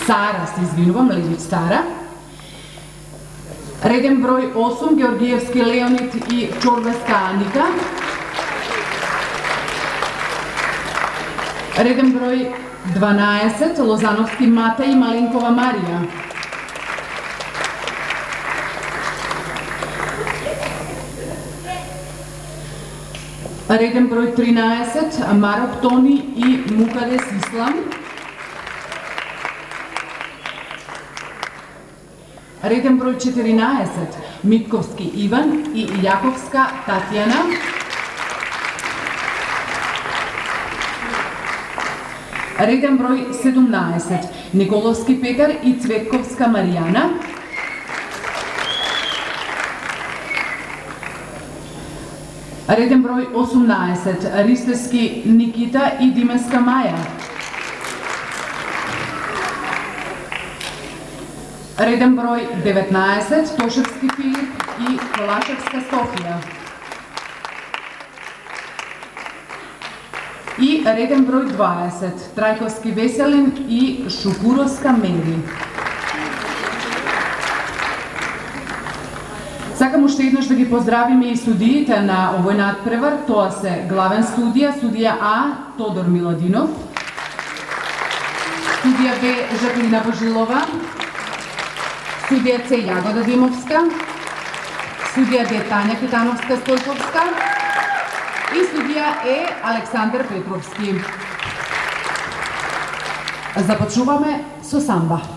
Сара, се извинувам, Левич Сара. Реден број 8, Георгиевски Леонид и Чорбеска Аника. Реден број 12, Лозановски Мата и Маленкова Марија. Реден број 13, Марок Тони и Мукадес Ислам. Реден број 14, Митковски Иван и Јаковска Татјана. Реден број 17, Николовски Петар и Цветковска Маријана. Реден број 18, Ристевски Никита и Дименска Маја. Реден број 19, Тошевски Филип и Колашевска Софија. И реден број 20, Трајковски Веселин и Шукуровска Мери. Сакам уште еднаш да ги поздравиме и судиите на овој надпревар. Тоа се главен судија, судија А Тодор Миладинов, судија Б Жаклина Божилова, судија С Јагода Димовска, судија Д Тања Китановска Стојковска и судија Е Александар Петровски. Започнуваме со самба.